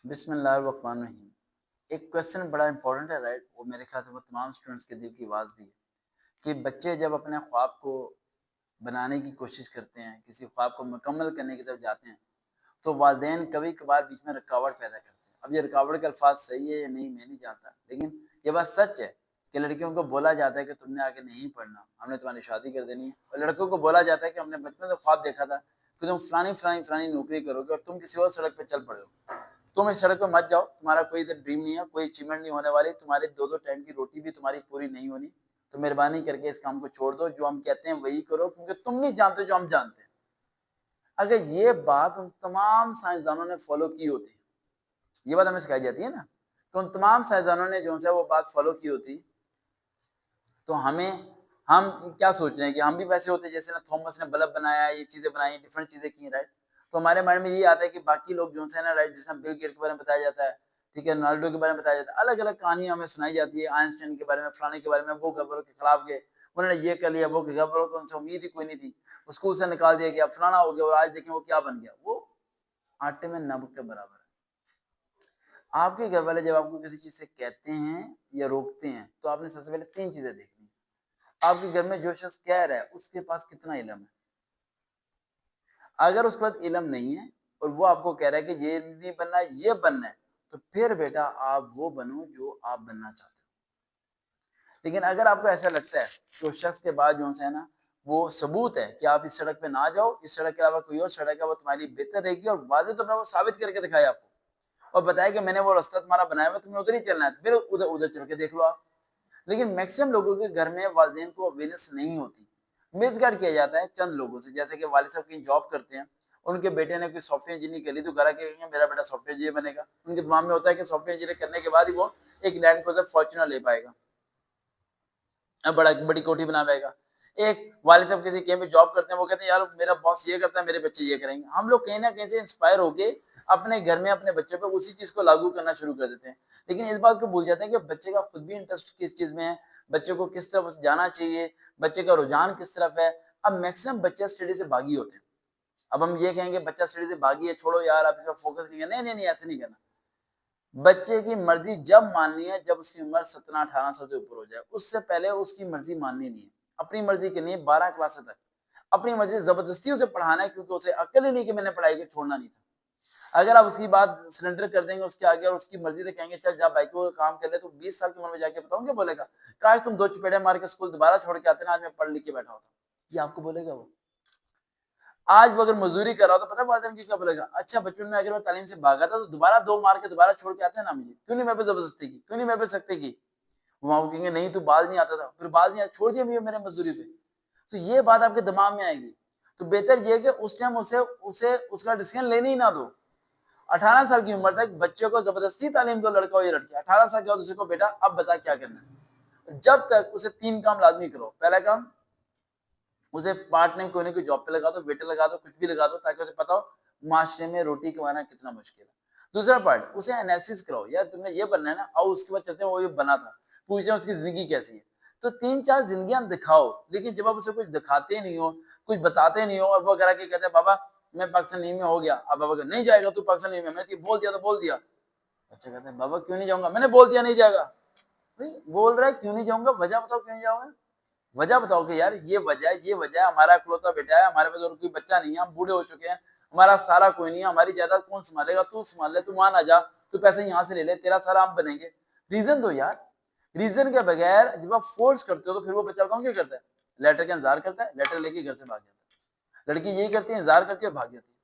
बिस्मिल्लाहिर्रहमानिर्रहीम। एक क्वेश्चन बड़ा इंपॉर्टेंट है, राइट? वो मेरे ख्याल से वो तमाम स्टूडेंट्स के दिल की आवाज़ भी है कि बच्चे जब अपने ख्वाब को बनाने की कोशिश करते हैं, किसी ख्वाब को मुकम्मल करने की तरफ जाते हैं, तो वालिदैन कभी कभार बीच में रुकावट पैदा करते हैं। अब ये रुकावट का अल्फाज सही है या नहीं मैं नहीं जानता, लेकिन ये बात सच है कि लड़कियों को बोला जाता है कि तुमने आगे नहीं पढ़ना, हमने तुम्हारी शादी कर देनी है। और लड़कों को बोला जाता है कि हमने बचपन में ख्वाब देखा था कि तुम फलानी फलानी फलानी नौकरी करोगे और तुम किसी और सड़क पर चल पड़े हो। तुम इस सड़क पे मत जाओ, तुम्हारा कोई इधर ड्रीम नहीं है, कोई अचीवमेंट नहीं होने वाली, तुम्हारे दो दो टाइम की रोटी भी तुम्हारी पूरी नहीं होनी। तो मेहरबानी करके इस काम को छोड़ दो, जो हम कहते हैं वही करो, क्योंकि तुम नहीं जानते जो हम जानते हैं। अगर ये बात उन तमाम साइंसदानों ने फॉलो की होती, ये बात हमें सिखाई जाती है ना, तो उन तमाम साइंसदानों ने जो है वो बात फॉलो की होती, तो हम क्या सोच रहे हैं कि हम भी वैसे होते जैसे ना थॉमस ने बल्ब बनाया, ये चीजें बनाई, डिफरेंट चीजें की, राइट? तो हमारे माइंड में ये आता है कि बाकी लोग जो है ना, राइट, जिसमें बिल गेट के बारे में बताया जाता है, ठीक है, रोनाल्डो के बारे में बताया जाता है, अलग अलग कहानियां हमें सुनाई जाती है, आइंस्टाइन के बारे में, फलाने के बारे में, वो घबरों के खिलाफ गए, उन्होंने ये कर लिया, वो घबरों को उनसे उम्मीद ही कोई नहीं थी, स्कूल से निकाल दिया गया, फलाना हो गया, और आज देखें वो क्या बन गया। वो आटे में नमक के बराबर है। आपके घर वाले जब आपको किसी चीज से कहते हैं या रोकते हैं, तो आपने सबसे पहले तीन चीजें देखनी है। आपके घर में जो शख्स कह रहा है उसके पास कितना इल्म है। अगर उसके पास इल्म नहीं है और वो आपको कह रहा है कि ये नहीं बनना है, ये बनना है, तो फिर बेटा आप वो बनो जो आप बनना चाहते हो। लेकिन अगर आपको ऐसा लगता है कि उस शख्स के बाद जो है ना, वो सबूत है कि आप इस सड़क पे ना जाओ, इस सड़क के अलावा कोई और सड़क है, वो तुम्हारी बेहतर रहेगी, और वाजे तो वो साबित करके दिखाया आपको और बताया कि मैंने वो रास्ता तुम्हारा बनाया हुआ, तुम्हें उधर ही चलना है, फिर उधर उधर चल के देख लो आप। लेकिन मैक्सिमम लोगों के घर में वालिदैन को अवेयरनेस नहीं होती। मिसगाइड किया जाता है चंद लोगों से, जैसे कि वालिद साहब कहीं जॉब करते हैं, उनके बेटे ने कोई सॉफ्टवेयर इंजीनियर करी, तो घर आके कहेंगे मेरा बेटा सॉफ्टवेयर इंजीनियर बनेगा। उनके दिमाग में होता है कि सॉफ्टवेयर इंजीनियर करने के बाद ही वो एक लैंड क्रूजर फॉर्च्यूनर ले पाएगा, बड़ा बड़ी कोठी बना पाएगा। एक वालिद साहब किसी के में जॉब करते हैं, वो कहते हैं यार मेरा बॉस ये करता है, मेरे बच्चे ये करेंगे। हम लोग कहीं ना कहीं से इंस्पायर होके अपने घर में अपने बच्चों पे उसी चीज को लागू करना शुरू कर देते हैं। लेकिन इस बात को भूल जाते हैं कि बच्चे का खुद भी इंटरेस्ट किस चीज में है, बच्चे को किस तरफ जाना चाहिए, बच्चे का रुझान किस तरफ है। अब मैक्सिमम बच्चे स्टडी से भागी होते हैं। अब हम ये कहेंगे बच्चा स्टडी से भागी है, छोड़ो यार, आप इस पर फोकस नहीं करना, नहीं नहीं नहीं, ऐसे नहीं करना। बच्चे की मर्जी जब माननी है जब उसकी उम्र 17-18 साल से ऊपर हो जाए, उससे पहले उसकी मर्जी माननी नहीं है। अपनी मर्जी के नहीं, 12 क्लास तक अपनी मर्जी जबरदस्ती उसे पढ़ाना है, क्योंकि उसे अक्ल ही नहीं कि मैंने पढ़ाई को छोड़ना नहीं था। अगर आप उसकी बात सरेंडर कर देंगे उसके आगे और उसकी मर्जी से कहेंगे चल जा भाई को काम कर ले, तो 20 साल की उम्र में जाके बताऊं क्या बोलेगा? काश तुम दो चपेड़े मार के स्कूल दोबारा छोड़ के आते ना, आज मैं पढ़ लिख के बैठा होता। ये आपको बोलेगा वो। आज वो अगर मजदूरी कर रहा हो तो पता है वालिदैन की क्या बोलेगा? अच्छा बचपन में अगर मैं तालीम से भागा था तो दोबारा दो मार के दोबारा छोड़ के आते हैं ना, मुझे क्यों नहीं मैं पे जबरदस्ती की, क्यों नहीं मैं पे सख्ती की? वहां वो कहेंगे नहीं तू बाज नहीं आता था, फिर बाज नहीं आया, छोड़ दिया मुझे मेरे मजदूरी पे। तो ये बात आपके दिमाग में आएगी। तो बेहतर ये कि उस टाइम उसे उसे उसका डिसीजन लेने ही ना दो। 18 साल की उम्र तक बच्चे को जबरदस्ती तालीम दो, लड़का हो या लड़की। 18 साल के बाद उसे को बेटा अब बता क्या करना है। जब तक उसे तीन काम लाजमी करो। पहला काम, उसे पार्ट टाइम कोई ना कोई जॉब पे लगा दो, वेटर लगा दो, कुछ भी लगा दो, ताकि उसे पता हो माशरे में रोटी कमाना कितना मुश्किल है। दूसरा पार्ट, उसे एनालिसिस कराओ, यार तुमने ये बनना है ना, और उसके बाद चलते हैं वो ये बना था, पूछते हैं उसकी जिंदगी कैसी है। तो 3-4 जिंदगियां दिखाओ। लेकिन जब आप उसे कुछ दिखाते नहीं हो, कुछ बताते नहीं हो, और वो करा के कहते हैं बाबा मैं पाकिस्तान लीग में हो गया, अब बाबा कहते नहीं जाएगा तू पाकिस्तान लीग में, मैंने बोल दिया तो बोल दिया। अच्छा कहते हैं बाबा क्यों नहीं जाऊंगा, मैंने बोल दिया नहीं जाएगा। भाई बोल रहा है क्यों नहीं जाऊंगा, वजह बताओ क्यों नहीं जाओगे। वजह बताओ कि यार ये वजह है, ये वजह है, हमारा इकलौता बेटा है, हमारे पास और कोई बच्चा नहीं है, हम बूढ़े हो चुके हैं, हमारा सारा कोई नहीं है, हमारी जायदाद कौन संभालेगा, तू संभाल ले, तू मान आ जा, तू पैसे यहाँ से ले ले, तेरा सारा हम बनेंगे। रीजन दो यार। रीजन के बगैर जब आप फोर्स करते हो तो फिर वो बच्चा बताओ क्या करता है? लेटर का इंतजार करता है, लेटर लेके घर से भाग जाता है। लड़की यही करती है, इंतजार करके भाग जाती है।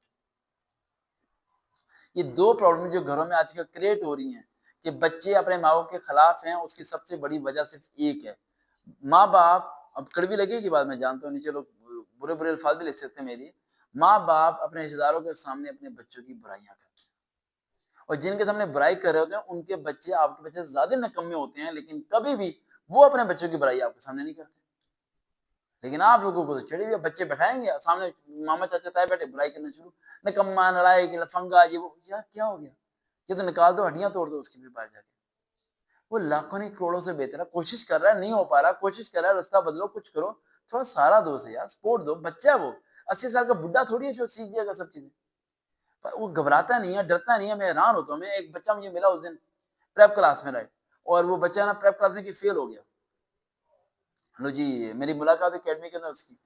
ये दो प्रॉब्लम जो घरों में आजकल क्रिएट हो रही हैं कि बच्चे अपने माँ बाप के खिलाफ हैं, उसकी सबसे बड़ी वजह सिर्फ एक है। माँ बाप, अब कड़वी लगेगी बात मैं जानता हूँ, नीचे लोग बुरे बुरे अल्फाज भी लिख सकते हैं मेरी। माँ बाप अपने रिश्तेदारों के सामने अपने बच्चों की बुराइयां करते हैं, और जिनके सामने बुराई कर रहे होते हैं उनके बच्चे आपके बच्चे से ज्यादा नकम्मे होते हैं, लेकिन कभी भी वो अपने बच्चों की बुराई आपके सामने नहीं करते। लेकिन आप लोगों को तो चढ़ी हुई है, बच्चे बैठाएंगे सामने, मामा चाचा ताए बैठे बुराई करना शुरू, निकम्मा नालायक लफंगा ये वो। यार क्या हो गया? ये तो निकाल दो, हड्डियां तोड़ दो उसकी भी बाहर जाके। वो लाखों नहीं करोड़ों से बेहतर है, कोशिश कर रहा है, नहीं हो पा रहा, कोशिश कर रहा है, रास्ता बदलो, कुछ करो, थोड़ा सारा दो से यार, सपोर्ट दो, बच्चा है वो। 80 साल का बुढ़ा थोड़ी है जो सीख जाएगा सब चीजें। पर वो घबराता नहीं है, डरता नहीं है, मैं हैरान होता हूँ। मैं एक बच्चा मुझे मिला उस दिन प्रेप क्लास में, राइट, और वो बच्चा ना प्रेप क्लास में कि फेल हो गया। लो जी, मेरी मुलाकात अकेडमी के अंदर उसकी,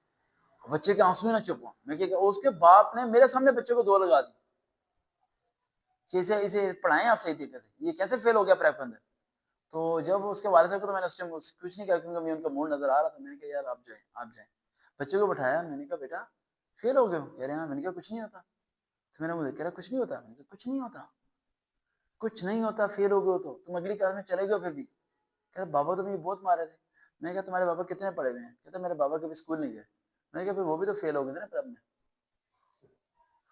बच्चे के आंसू ही ना चुप हो। मैं क्या, उसके बाप ने मेरे सामने बच्चे को 2 लगा दी कि इसे इसे पढ़ाएं आप सही तरीके से, ये कैसे फेल हो गया प्रेप के अंदर। तो जब उसके वाले साहब को, तो मैंने उस टाइम कुछ नहीं कहा क्योंकि मुझे उनका मूड नजर आ रहा था। मैंने कहा यार आप जाए, आप जाए। बच्चे को बैठाया, मैंने कहा बेटा फेल हो गए हो? कह रहे हैं। मैंने कहा कुछ नहीं होता। तो मेरा मुझे कह रहा कुछ नहीं होता। मैंने कहा कुछ नहीं होता, कुछ नहीं होता, फेल हो गए हो तो तुम अगली क्लास में चले गए फिर भी। कह रहे बाबा तो मुझे बहुत मारे थे। मैंने कहा तुम्हारे बाबा कितने पढ़े हुए हैं? कहते मेरे बाबा कभी स्कूल नहीं गए। मैंने कहा फिर वो भी तो फेल हो गए थे ना प्रेप में,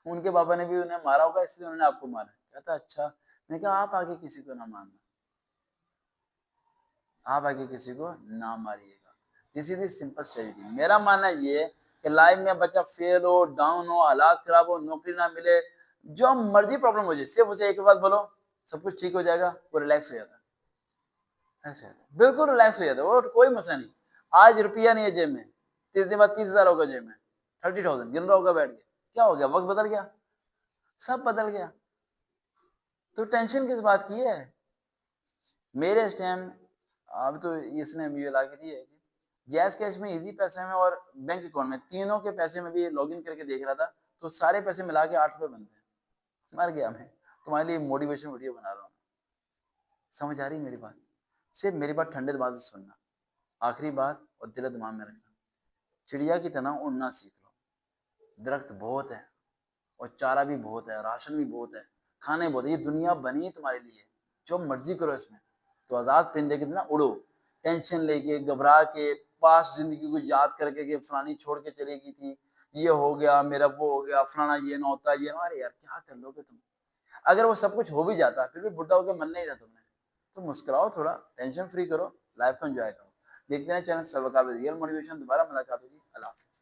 उनके बाबा ने भी उन्हें मारा होगा इसलिए उन्होंने आपको मारा। कहता अच्छा। मैंने कहा आप आगे किसी को ना मारना, आप आगे किसी को ना मारिएगा। This is the simple strategy. मेरा मानना ये है कि लाइफ में बच्चा फेल हो, डाउन हो, हालात खराब हो, नौकरी ना मिले, जो मर्जी प्रॉब्लम हो जाए, सिर्फ उसे एक बात बोलो, सब कुछ ठीक हो जाएगा, वो रिलैक्स हो जाता है। ऐसे होता है, बिल्कुल रिलैक्स हो जाता है, और कोई मसला नहीं। आज रुपया नहीं है जेब में, 30 दिन बाद 30,000 होगा जेब में, 30,000 गिन रहा होगा बैठ के, क्या हो गया? वक्त बदल गया, सब बदल गया। तो टेंशन किस बात की है? मेरे इस टाइम, अब तो इसने मुझे ला के दी है कि जैस कैश में, इजी पैसे में और बैंक अकाउंट में, तीनों के पैसे में भी लॉगिन करके देख रहा था, तो सारे पैसे मिला के 8 रुपए बनते हैं। मर गया मैं, तुम्हारे लिए मोटिवेशन वीडियो बना रहा हूँ। समझ आ रही मेरी बात? सिर्फ मेरी बात ठंडे दिमाग से सुनना, आखिरी बात, और दिल दिमाग में रखना, चिड़िया की तरह उड़ना सीख लो। दरख्त बहुत है और चारा भी बहुत है, राशन भी बहुत है, खाने बहुत है, ये दुनिया बनी है तुम्हारे लिए, जो मर्जी करो इसमें। तो आज़ाद परिंदे की तरह उड़ो, टेंशन लेके, घबरा के, पास जिंदगी को याद करके कि फलानी छोड़ के चली गई थी, ये हो गया मेरा, वो हो गया फलाना, ये ना होता, ये ना, अरे यार क्या कर लोगे तुम? अगर वो सब कुछ हो भी जाता फिर भी बुढ़ा होकर मन नहीं था तुम्हें, तो मुस्कुराओ, थोड़ा टेंशन फ्री करो, लाइफ को एंजॉय करो। देखते हैं चैनल सर्वकाल रियल मोटिवेशन। दोबारा मुलाकात होगी। अल्लाह हाफिज़।